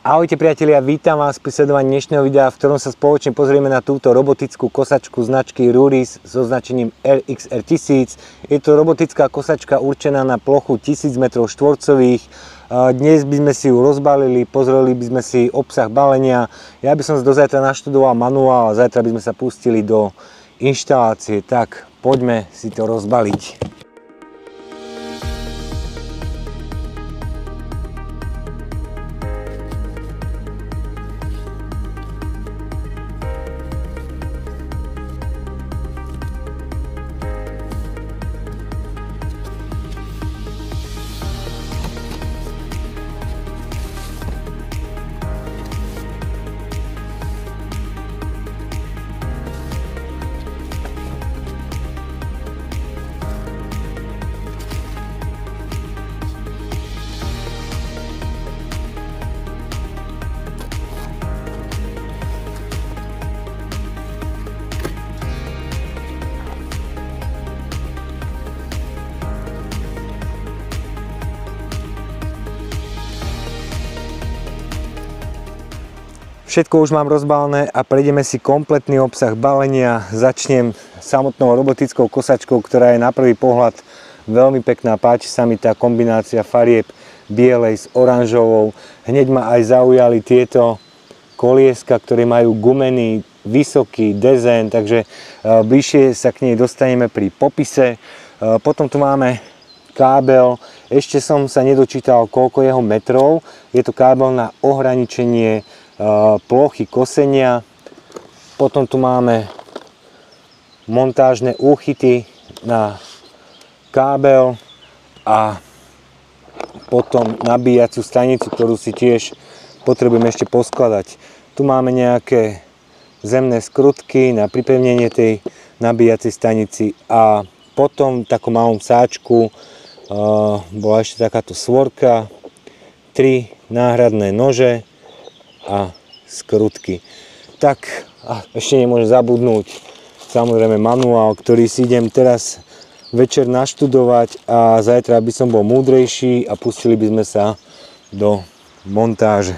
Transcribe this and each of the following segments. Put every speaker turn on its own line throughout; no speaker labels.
Ahojte priatelia, vítam vás pri sledovaní dnešného videa, v ktorom sa spoločne pozrieme na túto robotickú kosačku značky Ruris so označením RXR1000. Je to robotická kosačka určená na plochu 1000 m2. Dnes by sme si ju rozbalili, pozreli by sme si obsah balenia. Ja by som do zajtra naštudoval manuál a zajtra by sme sa pustili do inštalácie. Tak poďme si to rozbaliť. Všetko už mám rozbalené a prejdeme si kompletný obsah balenia. Začnem samotnou robotickou kosačkou, ktorá je na prvý pohľad veľmi pekná. Páči sa mi tá kombinácia farieb bielej s oranžovou. Hneď ma aj zaujali tieto kolieska, ktoré majú gumený, vysoký dezén, takže bližšie sa k nej dostaneme pri popise. Potom tu máme kábel. Ešte som sa nedočítal, koľko jeho metrov. Je to kábel na ohraničenie plochy kosenia. Potom tu máme montážne úchyty na kábel a potom nabíjaciu stanicu, ktorú si tiež potrebujeme ešte poskladať. Tu máme nejaké zemné skrutky na pripevnenie tej nabíjacej stanici a potom v takom malom sáčku bola ešte takáto svorka, 3 náhradné nože a skrutky. Tak a ešte nemôžem zabudnúť samozrejme manuál, ktorý si idem teraz večer naštudovať a zajtra by som bol múdrejší a pustili by sme sa do montáže.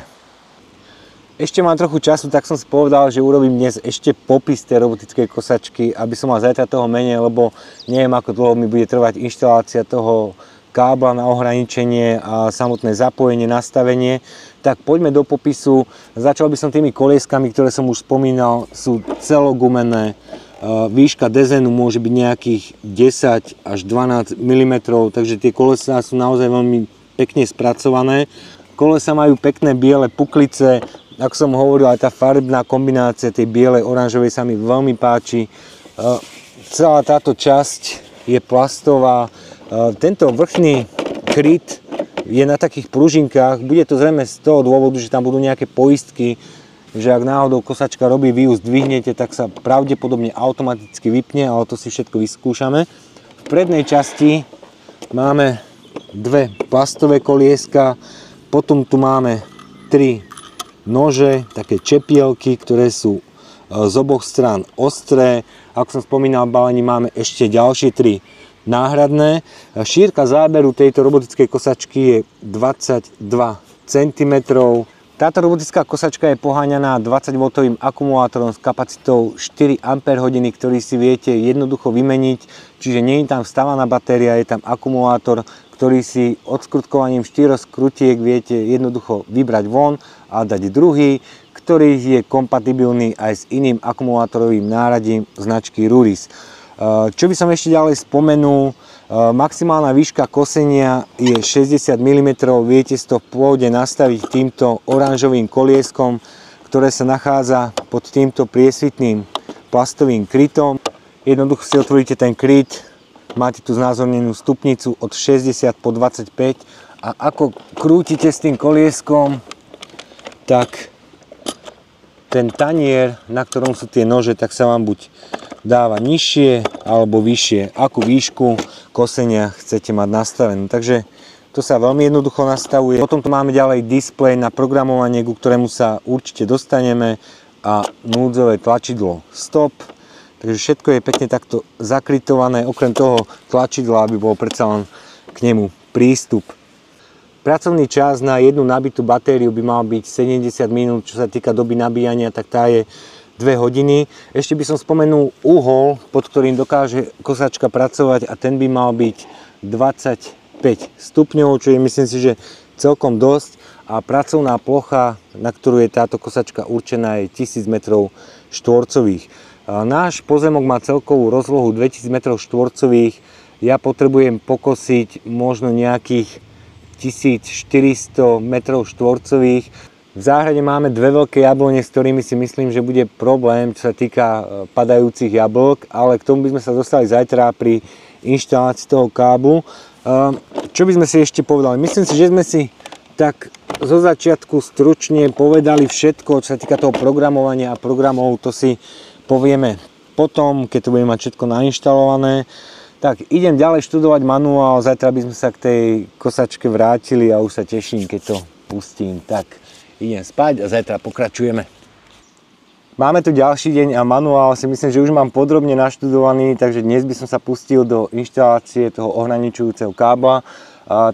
Ešte mám trochu času, tak som si povedal, že urobím dnes ešte popis tej robotickej kosačky, aby som mal zajtra toho menej, lebo neviem, ako dlho mi bude trvať inštalácia toho kábla na ohraničenie a samotné zapojenie, nastavenie. Tak poďme do popisu. Začal by som tými kolieskami, ktoré som už spomínal, sú celogumené. Výška dezénu môže byť nejakých 10 až 12 mm, takže tie kolesá sú naozaj veľmi pekne spracované. Kolesa majú pekné biele puklice, ako som hovoril, aj tá farebná kombinácia tej bielej oranžovej sa mi veľmi páči. Celá táto časť je plastová. Tento vrchný kryt je na takých pružinkách. Bude to zrejme z toho dôvodu, že tam budú nejaké poistky, že ak náhodou kosačka robí, vy ju zdvihnete, tak sa pravdepodobne automaticky vypne, ale to si všetko vyskúšame. V prednej časti máme dve plastové kolieska, potom tu máme 3 nože, také čepielky, ktoré sú z oboch strán ostré. Ako som spomínal, v balení máme ešte ďalšie 3 náhradné. Šírka záberu tejto robotickej kosačky je 22 cm. Táto robotická kosačka je poháňaná 20V akumulátorom s kapacitou 4 Ah, ktorý si viete jednoducho vymeniť. Čiže nie je tam vstávaná batéria, je tam akumulátor, ktorý si odskrtkovaním 4 skrutiek viete jednoducho vybrať von a dať druhý, ktorý je kompatibilný aj s iným akumulátorovým náradím značky Ruris. Čo by som ešte ďalej spomenul, maximálna výška kosenia je 60 mm, viete si to v pôvode nastaviť týmto oranžovým kolieskom, ktoré sa nachádza pod týmto priesvitným plastovým krytom. Jednoducho si otvoríte ten kryt, máte tu znázornenú stupnicu od 60 po 25 a ako krútite s tým kolieskom, tak ten tanier, na ktorom sú tie nože, tak sa vám buď dáva nižšie alebo vyššie, akú výšku kosenia chcete mať nastavenú. Takže to sa veľmi jednoducho nastavuje. Potom tu máme ďalej displej na programovanie, ku ktorému sa určite dostaneme, a núdzové tlačidlo stop. Takže všetko je pekne takto zakrytované, okrem toho tlačidla, aby bol predsa len k nemu prístup. pracovný čas na jednu nabitú batériu by mal byť 70 minút, čo sa týka doby nabíjania, tak tá je 2 hodiny. Ešte by som spomenul uhol, pod ktorým dokáže kosačka pracovať, a ten by mal byť 25 stupňov, čo je, myslím si, že celkom dosť, a pracovná plocha, na ktorú je táto kosačka určená, je 1000 m2. Náš pozemok má celkovú rozlohu 2000 m2. Ja potrebujem pokosiť možno nejakých 1400 m2. V záhrade máme 2 veľké jablone, s ktorými si myslím, že bude problém, čo sa týka padajúcich jablok, ale k tomu by sme sa dostali zajtra pri inštalácii toho káblu. Čo by sme si ešte povedali? Myslím si, že sme si tak zo začiatku stručne povedali všetko, čo sa týka toho programovania a programov. To si povieme potom, keď to budeme mať všetko nainštalované. Tak idem ďalej študovať manuál, zajtra by sme sa k tej kosačke vrátili a už sa teším, keď to pustím. Tak idem spať a zajtra pokračujeme. Máme tu ďalší deň a manuál si myslím, že už mám podrobne naštudovaný, takže dnes by som sa pustil do inštalácie toho ohraničujúceho kábla.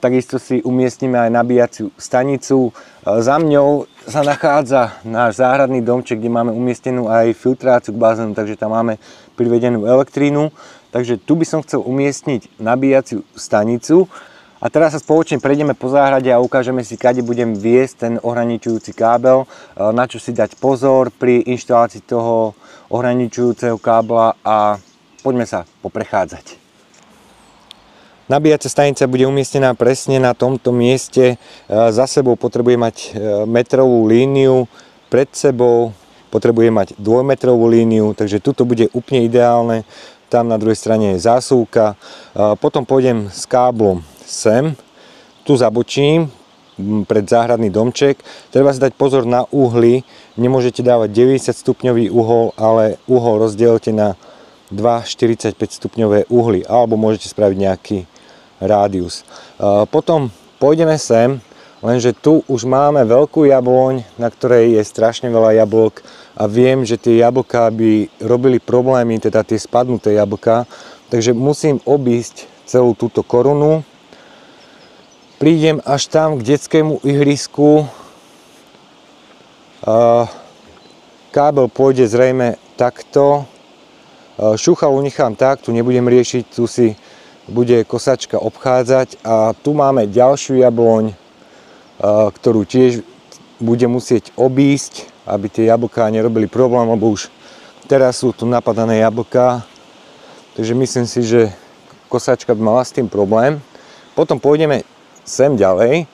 Takisto si umiestnime aj nabíjaciu stanicu. Za mňou sa nachádza náš záhradný domček, kde máme umiestnenú aj filtráciu k bazénu, takže tam máme privedenú elektrínu. Takže tu by som chcel umiestniť nabíjaciu stanicu. A teraz sa spoločne prejdeme po záhrade a ukážeme si, kade budem viesť ten ohraničujúci kábel, na čo si dať pozor pri inštalácii toho ohraničujúceho kábla, a poďme sa poprechádzať. Nabíjacia stanica bude umiestnená presne na tomto mieste. Za sebou potrebuje mať metrovú líniu, pred sebou potrebuje mať 2-metrovú líniu, takže tuto bude úplne ideálne. Tam na druhej strane je zásuvka. Potom pôjdem s káblom sem, tu zabočím pred záhradný domček. Treba si dať pozor na uhly, nemôžete dávať 90 stupňový uhol, ale uhol rozdielte na 2 45 stupňové uhly, alebo môžete spraviť nejaký rádius. Potom pôjdeme sem, lenže tu už máme veľkú jabloň, na ktorej je strašne veľa jablok, a viem, že tie jablká by robili problémy, teda tie spadnuté jablká, takže musím obísť celú túto korunu. Prídem až tam k detskému ihrisku. Kábel pôjde zrejme takto. Šuchalu nechám tak, tu nebudem riešiť, tu si bude kosačka obchádzať, a tu máme ďalšiu jabloň, ktorú tiež budem musieť obísť, aby tie jablká nerobili problém, lebo už teraz sú tu napadané jablká, takže myslím si, že kosačka by mala s tým problém. Potom pôjdeme sem ďalej,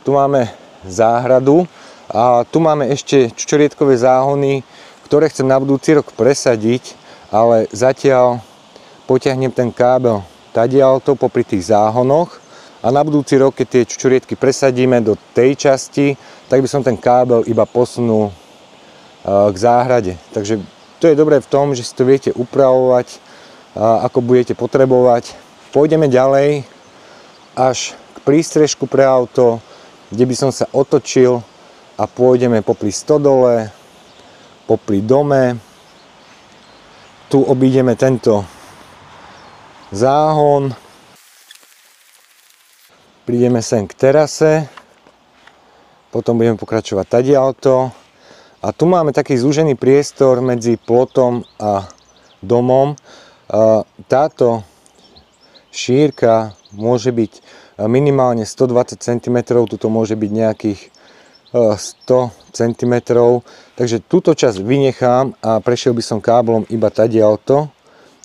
tu máme záhradu a tu máme ešte čučorietkové záhony, ktoré chcem na budúci rok presadiť, ale zatiaľ potiahnem ten kábel tadiaľto popri tých záhonoch, a na budúci rok, keď tie čučoriedky presadíme do tej časti, tak by som ten kábel iba posunul k záhrade. Takže to je dobré v tom, že si to viete upravovať, ako budete potrebovať. Pôjdeme ďalej až k prístrežku pre auto, kde by som sa otočil, a pôjdeme popri stodole, popri dome. Tu obídeme tento záhon, prídeme sem k terase, potom budeme pokračovať tadiaľto, a tu máme taký zúžený priestor medzi plotom a domom. Táto šírka môže byť minimálne 120 cm, tuto môže byť nejakých 100 cm, takže túto časť vynechám a prešiel by som káblom iba tadiaľto,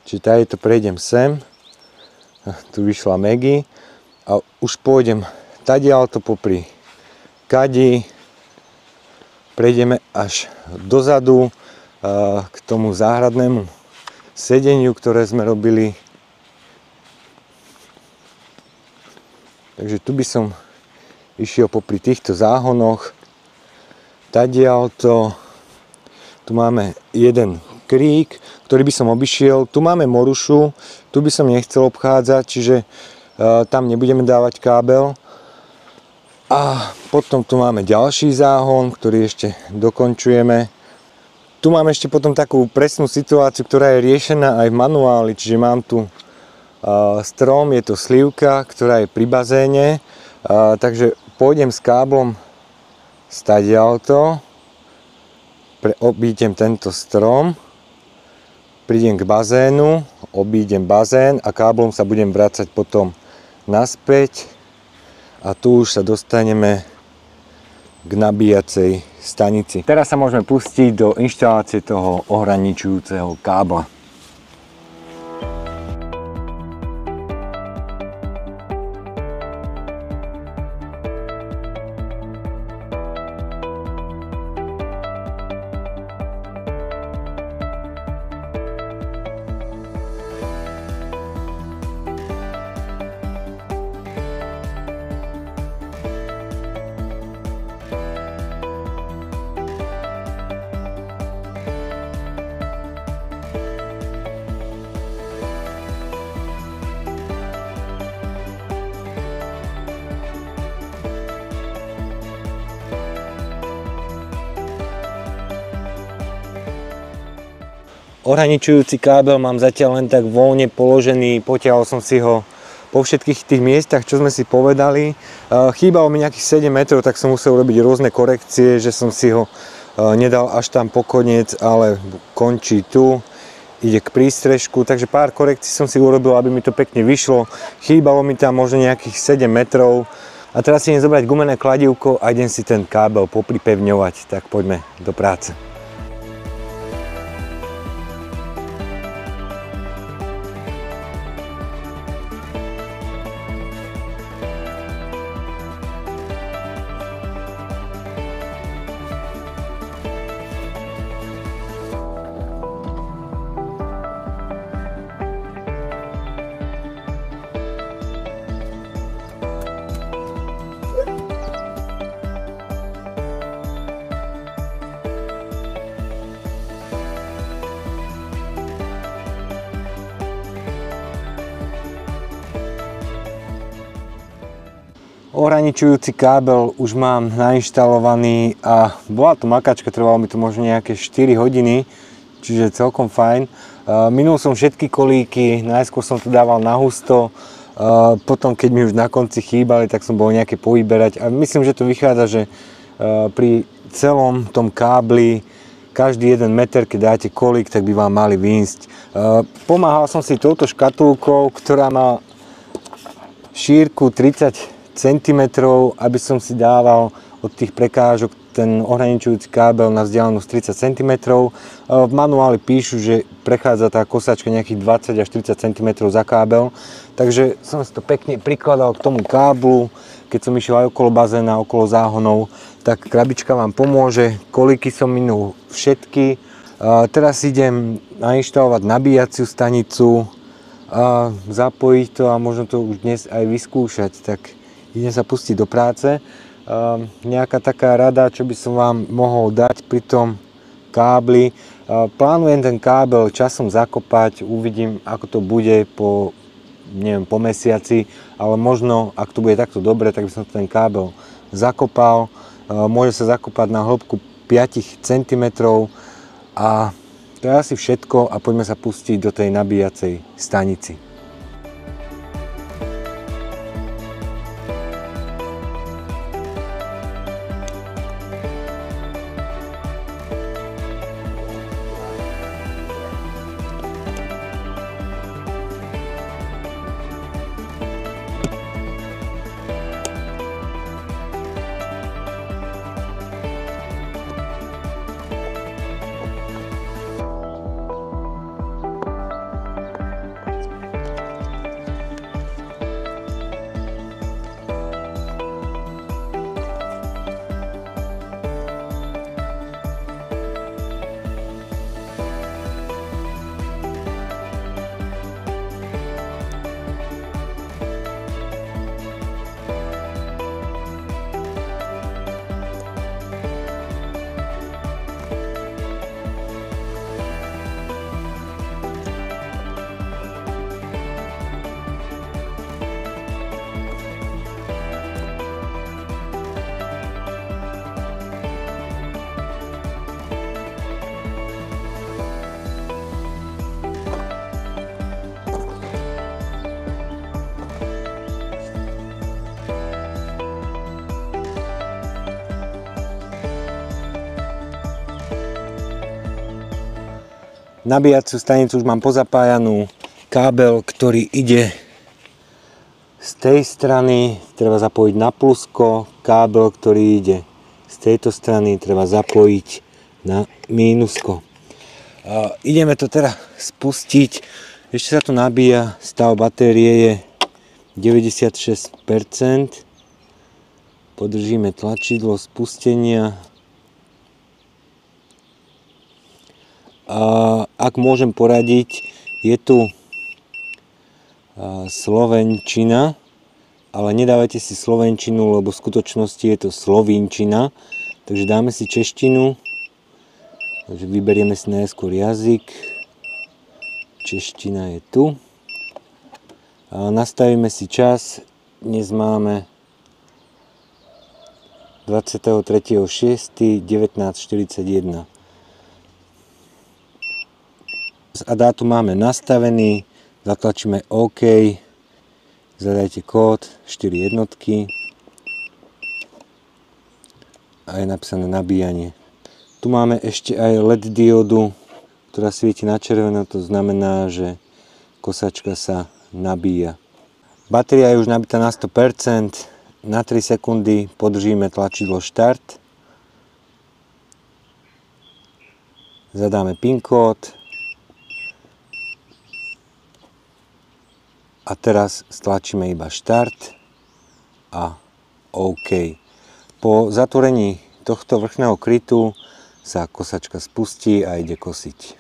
čiže tadiaľto prejdem sem, tu vyšla Maggie, a už pôjdem tadiaľto popri kadi, prejdeme až dozadu k tomu záhradnému sedeniu, ktoré sme robili. Takže tu by som išiel popri týchto záhonoch, tadiaľto, tu máme jeden krík, ktorý by som obišiel, tu máme morušu, tu by som nechcel obchádzať, čiže tam nebudeme dávať kábel. A potom tu máme ďalší záhon, ktorý ešte dokončujeme. Tu máme ešte potom takú presnú situáciu, ktorá je riešená aj v manuáli, čiže mám tu strom, je to slivka, ktorá je pri bazéne, takže pôjdem s káblom stadiaľto, obídem tento strom, prídem k bazénu, obídem bazén a káblom sa budem vracať potom naspäť a tu už sa dostaneme k nabíjacej stanici. Teraz sa môžeme pustiť do inštalácie toho ohraničujúceho kábla. Ohraničujúci kábel mám zatiaľ len tak voľne položený, potiahol som si ho po všetkých tých miestach, čo sme si povedali. Chýbalo mi nejakých 7 metrov, tak som musel urobiť rôzne korekcie, že som si ho nedal až tam po koniec, ale končí tu, ide k prístrežku, takže pár korekcií som si urobil, aby mi to pekne vyšlo. Chýbalo mi tam možno nejakých 7 metrov a teraz si idem zobrať gumené kladívko a idem si ten kábel popripevňovať, tak poďme do práce. Ohraničujúci kábel už mám nainštalovaný a bola to makačka, trvalo mi to možno nejaké 4 hodiny, čiže celkom fajn. Minul som všetky kolíky, najskôr som to dával na husto, potom keď mi už na konci chýbali, tak som bol nejaké povyberať a myslím, že to vychádza, že pri celom tom kábli každý 1 meter, keď dáte kolík, tak by vám mali výjsť. Pomáhal som si touto škatulkou, ktorá má šírku 30 cm, aby som si dával od tých prekážok ten ohraničujúci kábel na vzdialenosť 30 cm. V manuáli píšu, že prechádza tá kosačka nejakých 20 až 30 cm za kábel, takže som si to pekne prikladal k tomu káblu, keď som išiel aj okolo bazéna, okolo záhonov, tak krabička vám pomôže. Kolíky som minul všetky. Teraz idem nainštalovať nabíjaciu stanicu a zapojiť to a možno to už dnes aj vyskúšať, tak idem sa pustiť do práce. Nejaká taká rada, čo by som vám mohol dať pri tom kábli. Plánujem ten kábel časom zakopať, uvidím, ako to bude po mesiaci, ale možno, ak to bude takto dobre, tak by som ten kábel zakopal. Môže sa zakopať na hĺbku 5 cm a to je asi všetko a poďme sa pustiť do tej nabíjacej stanici. Nabíjaciu stanicu už mám pozapájanú, kábel, ktorý ide z tej strany, treba zapojiť na plusko, kábel, ktorý ide z tejto strany, treba zapojiť na mínusko. Ideme to teda spustiť, ešte sa to nabíja, stav batérie je 96%. Podržíme tlačidlo spustenia. Ak môžem poradiť, je tu slovenčina, ale nedávajte si slovenčinu, lebo v skutočnosti je to slovinčina. Takže dáme si češtinu. Takže vyberieme si najskôr jazyk. Čeština je tu. Nastavíme si čas. Dnes máme 23.6.1941. A dátum máme nastavený. Zatlačíme OK. Zadajte kód 4 jednotky. A je napísané nabíjanie. Tu máme ešte aj LED diodu, ktorá svieti na červeno. To znamená, že kosačka sa nabíja. Batéria je už nabitá na 100%. Na 3 sekundy podržíme tlačidlo Štart. Zadáme PIN kód. A teraz stlačíme iba Štart a OK. Po zatvorení tohto vrchného krytu sa kosačka spustí a ide kosiť.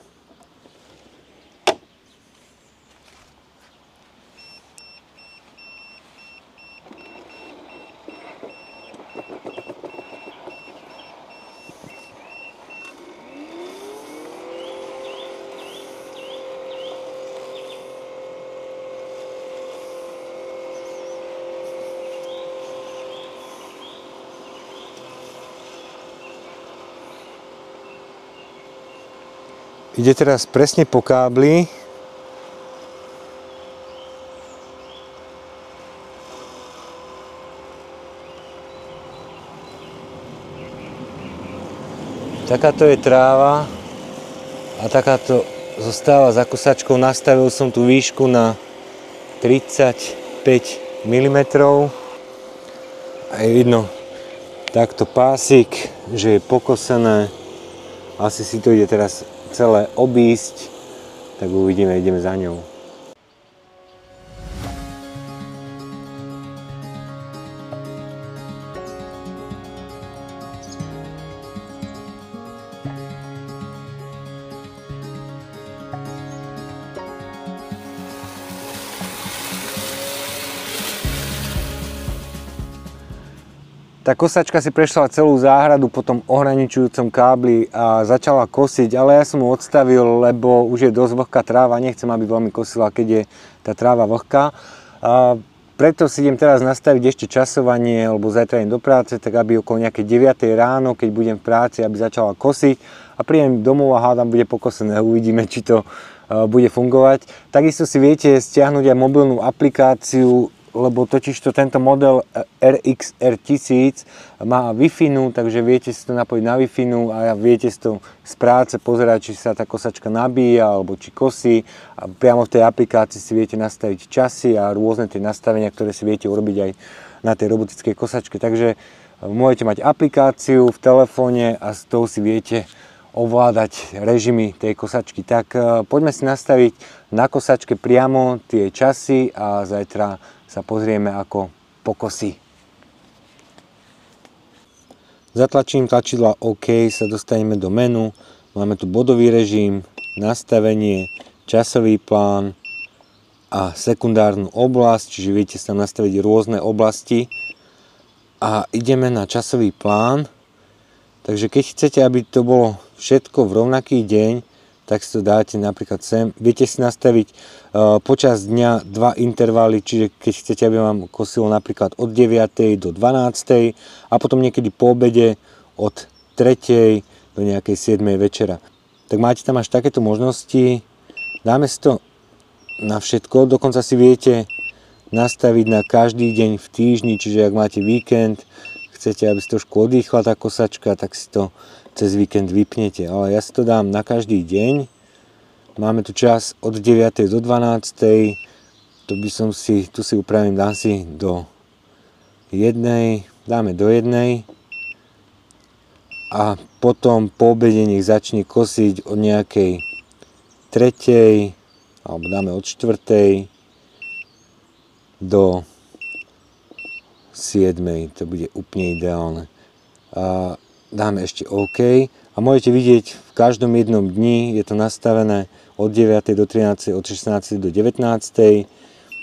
Ide teraz presne po kábli. Takáto je tráva a takáto zostáva za kosačkou. Nastavil som tú výšku na 35 mm. A je vidno takto pásik, že je pokosené. Asi si to ide teraz celé obísť, tak uvidíme, ideme za ňou. Tá kosačka si prešla celú záhradu po tom ohraničujúcom kábli a začala kosiť, ale ja som ju odstavil, lebo už je dosť vlhká tráva, nechcem, aby veľmi kosila, keď je tá tráva vlhká. Preto si idem teraz nastaviť ešte časovanie, lebo zajtra idem do práce, tak aby okolo nejakej 9 ráno, keď budem v práci, aby začala kosiť a prídem domov a hádam, bude pokosené. Uvidíme, či to bude fungovať. Takisto si viete stiahnuť aj mobilnú aplikáciu, lebo totižto tento model RXR 1000 má Wi-Fi, takže viete si to napojiť na Wi-Fi a viete si to z práce pozerať, či sa tá kosačka nabíja alebo či kosí. A priamo v tej aplikácii si viete nastaviť časy a rôzne tie nastavenia, ktoré si viete urobiť aj na tej robotickej kosačke. Takže môžete mať aplikáciu v telefóne a z toho si viete ovládať režimy tej kosačky. Tak poďme si nastaviť na kosačke priamo tie časy a zajtra sa pozrieme, ako pokosí. Zatlačím tlačidla OK, sa dostaneme do menu. Máme tu bodový režim, nastavenie, časový plán a sekundárnu oblasť, čiže viete sa tam nastaviť rôzne oblasti. A ideme na časový plán. Takže keď chcete, aby to bolo všetko v rovnaký deň, tak si to dáte napríklad sem. Viete si nastaviť počas dňa 2 intervaly, čiže keď chcete, aby vám kosilo napríklad od 9. do 12. a potom niekedy po obede od 3. do nejakej 7. večera. Tak máte tam až takéto možnosti. Dáme si to na všetko, dokonca si viete nastaviť na každý deň v týždni, čiže ak máte víkend, chcete, aby si trošku odýchla tá kosačka, tak si to cez víkend vypnete. Ale ja si to dám na každý deň Máme tu čas od 9. do 12. To by som si, tu si upravím, dám si do 1. Dáme do 1. A potom po obede nech začne kosiť od nejakej 3. alebo dáme od 4. do 7. To bude úplne ideálne. A dáme ešte OK. A môžete vidieť, v každom jednom dni je to nastavené od 9. do 13. od 16. do 19.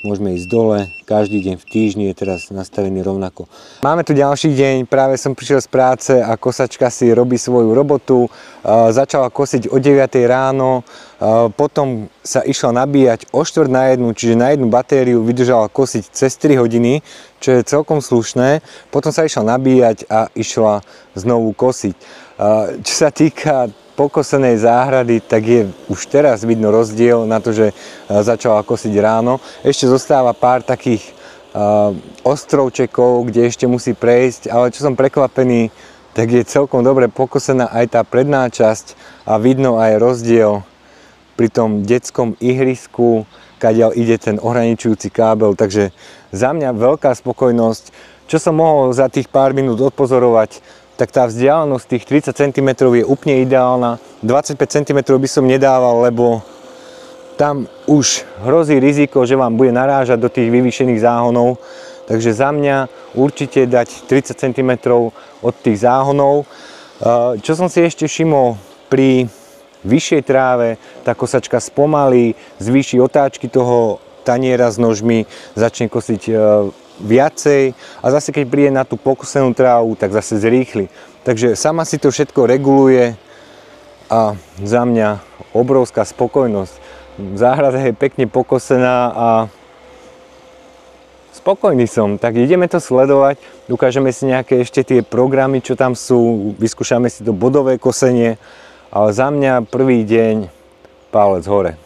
Môžeme ísť dole, každý deň v týždni je teraz nastavený rovnako. Máme tu ďalší deň, práve som prišiel z práce a kosačka si robí svoju robotu. Začala kosiť o 9. ráno, potom sa išla nabíjať o 4:45, čiže na jednu batériu vydržala kosiť cez 3 hodiny, čo je celkom slušné. Potom sa išla nabíjať a išla znovu kosiť. Čo sa týka pokosenej záhrady, tak je už teraz vidno rozdiel na to, že začala kosiť ráno. Ešte zostáva pár takých ostrovčekov, kde ešte musí prejsť, ale čo som prekvapený, tak je celkom dobre pokosená aj tá predná časť a vidno aj rozdiel pri tom detskom ihrisku, kadiaľ ide ten ohraničujúci kábel, takže za mňa veľká spokojnosť. Čo som mohol za tých pár minút odpozorovať, tak tá vzdialenosť tých 30 cm je úplne ideálna. 25 cm by som nedával, lebo tam už hrozí riziko, že vám bude narážať do tých vyvýšených záhonov. Takže za mňa určite dať 30 cm od tých záhonov. Čo som si ešte všimol, pri vyššej tráve tá kosačka spomalí, zvýši otáčky toho taniera s nožmi, začne kosiť viacej a zase keď príde na tú pokosenú trávu, tak zase zrýchli. Takže sama si to všetko reguluje a za mňa obrovská spokojnosť. Záhrada je pekne pokosená a spokojný som. Tak ideme to sledovať, ukážeme si nejaké ešte tie programy, čo tam sú, vyskúšame si to bodové kosenie, ale za mňa prvý deň palec hore.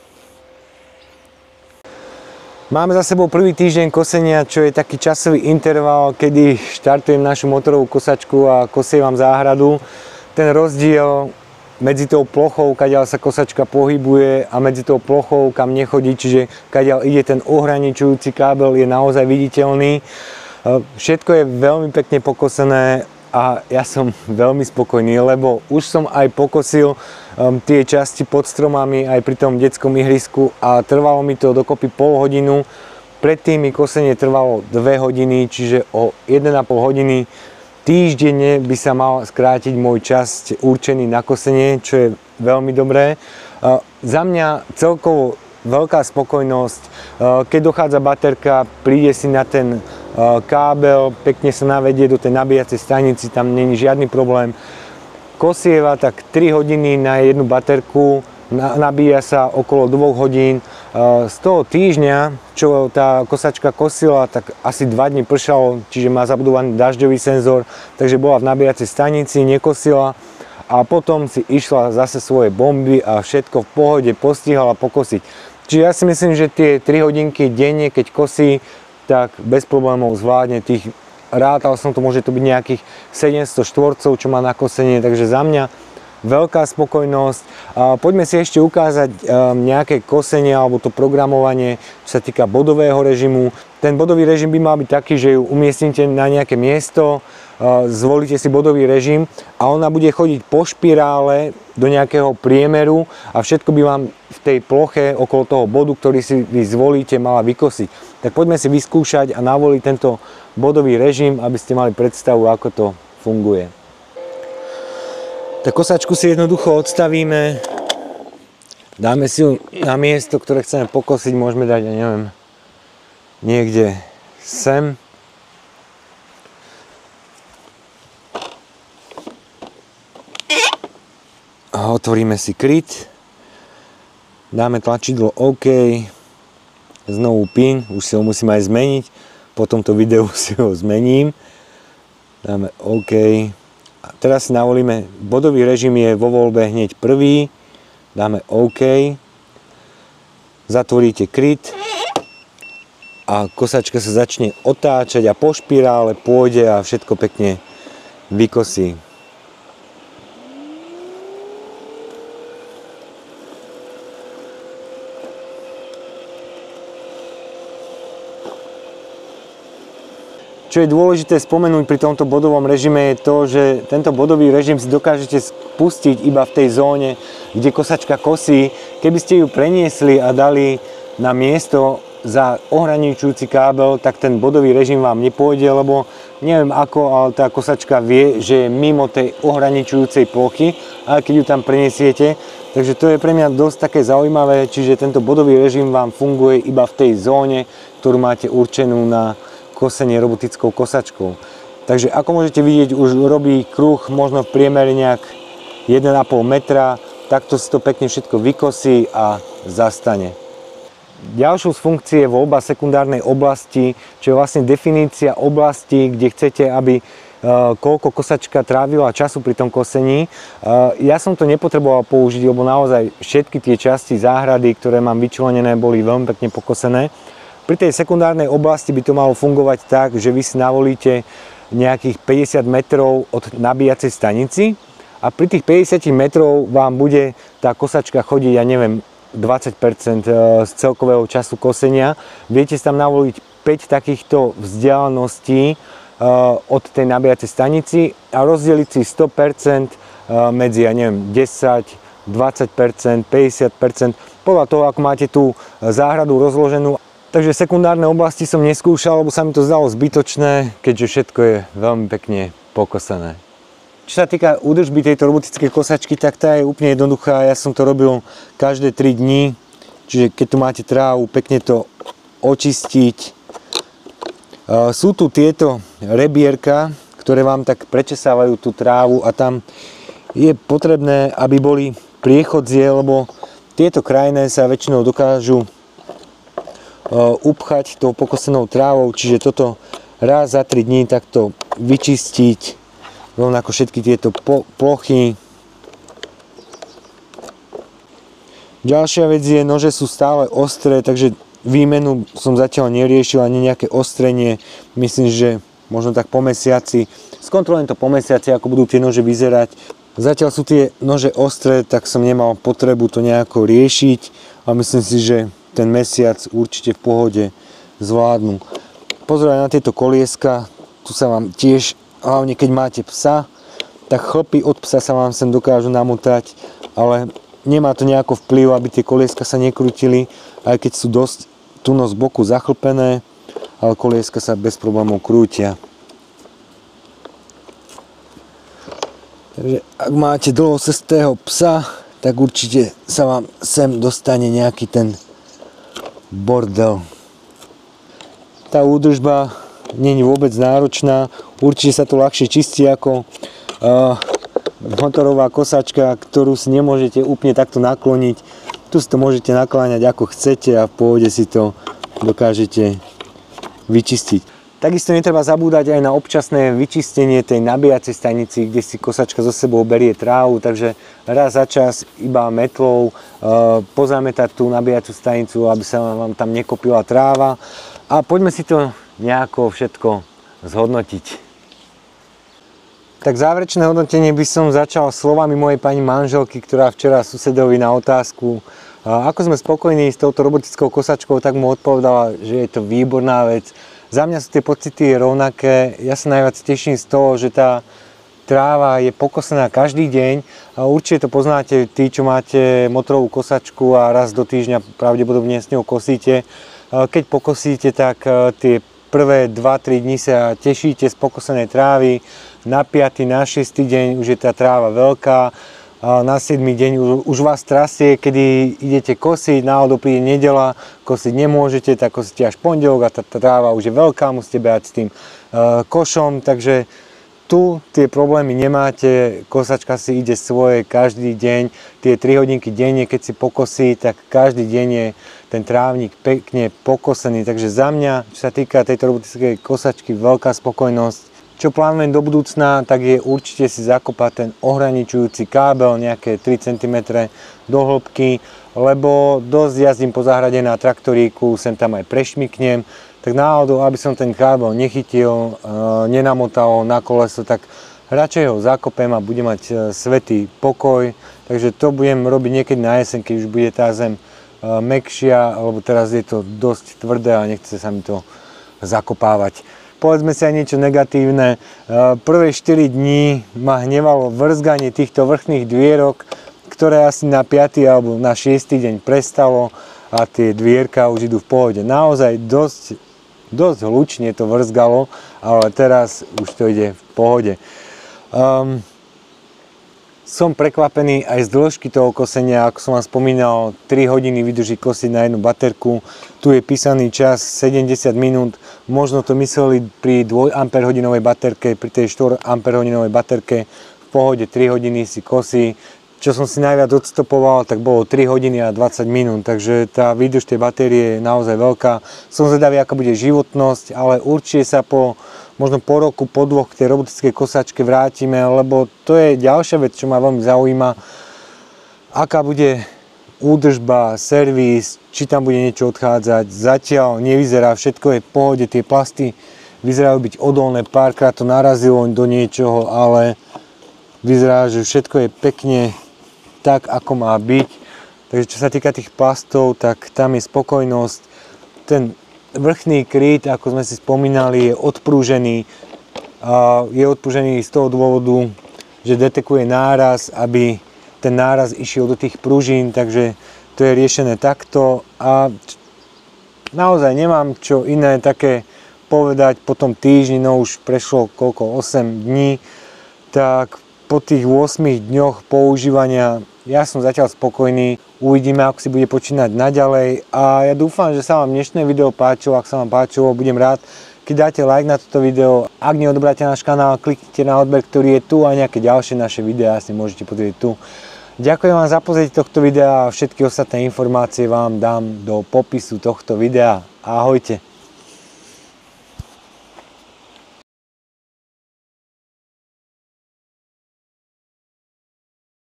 Máme za sebou prvý týždeň kosenia, čo je taký časový interval, kedy štartujem našu motorovú kosačku a kosievam záhradu. Ten rozdiel medzi tou plochou, kadiaľ sa kosačka pohybuje a medzi tou plochou, kam nechodí, čiže kadiaľ ide ten ohraničujúci kábel, je naozaj viditeľný. Všetko je veľmi pekne pokosené a ja som veľmi spokojný, lebo už som aj pokosil tie časti pod stromami aj pri tom detskom ihrisku a trvalo mi to dokopy pol hodinu. Predtým mi kosenie trvalo 2 hodiny, čiže o 1,5 hodiny týždenne by sa mal skrátiť môj čas určený na kosenie, čo je veľmi dobré. Za mňa celkovo veľká spokojnosť. Keď dochádza baterka, príde si na ten kábel, pekne sa navedie do tej nabíjacej stanici, tam není žiadny problém. Kosieva tak 3 hodiny na jednu baterku, nabíja sa okolo 2 hodín. Z toho týždňa, čo tá kosačka kosila, tak asi 2 dni pršalo, čiže má zabudovaný dažďový senzor, takže bola v nabíjacej stanici, nekosila a potom si išla zase svoje bomby a všetko v pohode postihala pokosiť. Čiže ja si myslím, že tie 3 hodinky denne, keď kosí, tak bez problémov zvládne tých, rátal som to, môže to byť nejakých 700 štvorcov, čo má na kosenie, takže za mňa veľká spokojnosť. Poďme si ešte ukázať nejaké kosenie alebo to programovanie, čo sa týka bodového režimu. Ten bodový režim by mal byť taký, že ju umiestnite na nejaké miesto, zvolíte si bodový režim a ona bude chodiť po špirále do nejakého priemeru a všetko by vám v tej ploche okolo toho bodu, ktorý si vy zvolíte, mala vykosiť. Tak poďme si vyskúšať a navoliť tento bodový režim, aby ste mali predstavu, ako to funguje. Tak kosačku si jednoducho odstavíme, dáme si ju na miesto, ktoré chceme pokosiť, môžeme dať, ja neviem, niekde sem. Otvoríme si kryt, dáme tlačidlo OK, znovu PIN, už si ho musím aj zmeniť, po tomto videu si ho zmením, dáme OK. A teraz si navolíme, bodový režim je vo voľbe hneď prvý, dáme OK, zatvoríte kryt a kosačka sa začne otáčať a po špirále pôjde a všetko pekne vykosí. Čo je dôležité spomenúť pri tomto bodovom režime je to, že tento bodový režim si dokážete spustiť iba v tej zóne, kde kosačka kosí. Keby ste ju preniesli a dali na miesto za ohraničujúci kábel, tak ten bodový režim vám nepôjde, lebo neviem ako, ale tá kosačka vie, že je mimo tej ohraničujúcej plochy, ale keď ju tam preniesiete. Takže to je pre mňa dosť také zaujímavé, čiže tento bodový režim vám funguje iba v tej zóne, ktorú máte určenú na kosenie robotickou kosačkou. Takže ako môžete vidieť, už robí kruh možno v priemere nejak 1,5 metra, takto si to pekne všetko vykosí a zastane. Ďalšou z funkcií je voľba sekundárnej oblasti, čo je vlastne definícia oblasti, kde chcete, aby koľko kosačka trávila času pri tom kosení. Ja som to nepotreboval použiť, lebo naozaj všetky tie časti záhrady, ktoré mám vyčlenené, boli veľmi pekne pokosené. Pri tej sekundárnej oblasti by to malo fungovať tak, že vy si navolíte nejakých 50 metrov od nabíjacej stanici a pri tých 50 metrov vám bude tá kosačka chodiť, ja neviem, 20% z celkového času kosenia. Viete si tam navoliť 5 takýchto vzdialeností od tej nabíjacej stanici a rozdeliť si 100% medzi, ja neviem, 10, 20%, 50%, podľa toho, ako máte tú záhradu rozloženú. Takže sekundárne oblasti som neskúšal, lebo sa mi to zdalo zbytočné, keďže všetko je veľmi pekne pokosené. Čo sa týka údržby tejto robotickej kosačky, tak tá je úplne jednoduchá. Ja som to robil každé 3 dní, čiže keď tu máte trávu, pekne to očistiť. Sú tu tieto rebierka, ktoré vám tak prečesávajú tú trávu a tam je potrebné, aby boli priechodzie, lebo tieto krajné sa väčšinou dokážu upchať tou pokosenou trávou, čiže toto raz za 3 dní takto vyčistiť, rovnako všetky tieto plochy. Ďalšia vec je, nože sú stále ostré, takže výmenu som zatiaľ neriešil, ani nejaké ostrenie. Myslím, že možno tak po mesiaci. Skontrolujem to po mesiaci, ako budú tie nože vyzerať. Zatiaľ sú tie nože ostré, tak som nemal potrebu to nejako riešiť a myslím si, že ten mesiac určite v pohode zvládnu. Pozeraj na tieto kolieska, tu sa vám tiež, hlavne keď máte psa, tak chlpy od psa sa vám sem dokážu namotať, ale nemá to nejako vplyv, aby tie kolieska sa nekrútili, aj keď sú dosť tuno z boku zachlpené, ale kolieska sa bez problémov krútia. Takže ak máte dlhosestého psa, tak určite sa vám sem dostane nejaký ten bordel. Tá údržba nie je vôbec náročná, určite sa to ľahšie čistí ako motorová kosačka, ktorú si nemôžete úplne takto nakloniť. Tu si to môžete nakláňať ako chcete a v pohode si to dokážete vyčistiť. Takisto netreba zabúdať aj na občasné vyčistenie tej nabíjacej stanici, kde si kosačka so sebou berie trávu, takže raz za čas iba metlou pozametať tú nabíjacú stanicu, aby sa vám tam nekopila tráva. A poďme si to nejako všetko zhodnotiť. Tak záverečné hodnotenie by som začal slovami mojej pani manželky, ktorá včera susedovi na otázku, ako sme spokojní s touto robotickou kosačkou, tak mu odpovedala, že je to výborná vec. Za mňa sú tie pocity rovnaké. Ja sa najviac teším z toho, že tá tráva je pokosená každý deň. A určite to poznáte tí, čo máte motorovú kosačku a raz do týždňa pravdepodobne s ňou kosíte. Keď pokosíte, tak tie prvé 2-3 dní sa tešíte z pokosenej trávy. Na 5. na 6. deň už je tá tráva veľká. Na 7. deň už vás trasie, kedy idete kosiť, náhodou príde nedeľa, kosiť nemôžete, tak kosíte až pondelok a tá tráva už je veľká, musíte behať s tým košom, takže tu tie problémy nemáte, kosačka si ide svoje každý deň, tie 3 hodinky denne, keď si pokosí, tak každý deň je ten trávnik pekne pokosený, takže za mňa, čo sa týka tejto robotickej kosačky, veľká spokojnosť. Čo plánujem do budúcna, tak je určite si zakopať ten ohraničujúci kábel nejaké 3 cm do hĺbky, lebo dosť jazdím po záhrade na traktoríku, sem tam aj prešmyknem, tak náhodou, aby som ten kábel nechytil, nenamotal na koleso, tak radšej ho zakopem a budem mať svätý pokoj. Takže to budem robiť niekedy na jeseň, keď už bude tá zem mäkšia, lebo teraz je to dosť tvrdé a nechce sa mi to zakopávať. povedzme si aj niečo negatívne. Prvé 4 dní ma hnevalo vrzganie týchto vrchných dvierok, ktoré asi na 5. alebo na 6. deň prestalo a tie dvierka už idú v pohode. Naozaj dosť hlučne to vrzgalo, ale teraz už to ide v pohode. Som prekvapený aj z dĺžky toho kosenia, ako som vám spomínal, 3 hodiny vydrží kosiť na jednu baterku. Tu je písaný čas 70 minút, možno to mysleli pri 2 Ah baterke, pri tej 4 Ah baterke v pohode 3 hodiny si kosí. Čo som si najviac odstopoval, tak bolo 3 hodiny a 20 minút, takže tá výdrž tej batérie je naozaj veľká. Som zvedavý, aká bude životnosť, ale určite sa možno po roku, po 2 k tej robotickej kosačke vrátime, lebo to je ďalšia vec, čo ma veľmi zaujíma. Aká bude údržba, servis, či tam bude niečo odchádzať. Zatiaľ nevyzerá, všetko je v pohode, tie plasty vyzerajú byť odolné, párkrát to narazilo do niečoho, ale vyzerá, že všetko je pekne tak, ako má byť. Takže čo sa týka tých plastov, tak tam je spokojnosť. Ten vrchný kryt, ako sme si spomínali, je odprúžený. Je odprúžený z toho dôvodu, že detekuje náraz, aby ten náraz išiel do tých pružín, takže to je riešené takto. A naozaj nemám čo iné také povedať po tom týždni, no už prešlo koľko, 8 dní, tak po tých 8 dňoch používania ja som zatiaľ spokojný. Uvidíme, ako si bude počínať naďalej a ja dúfam, že sa vám dnešné video páčilo. Ak sa vám páčilo, budem rád, keď dáte like na toto video. Ak neodobráte náš kanál, kliknite na odber, ktorý je tu a nejaké ďalšie naše videá si môžete pozrieť tu. Ďakujem vám za pozrieť tohto videa a všetky ostatné informácie vám dám do popisu tohto videa. Ahojte.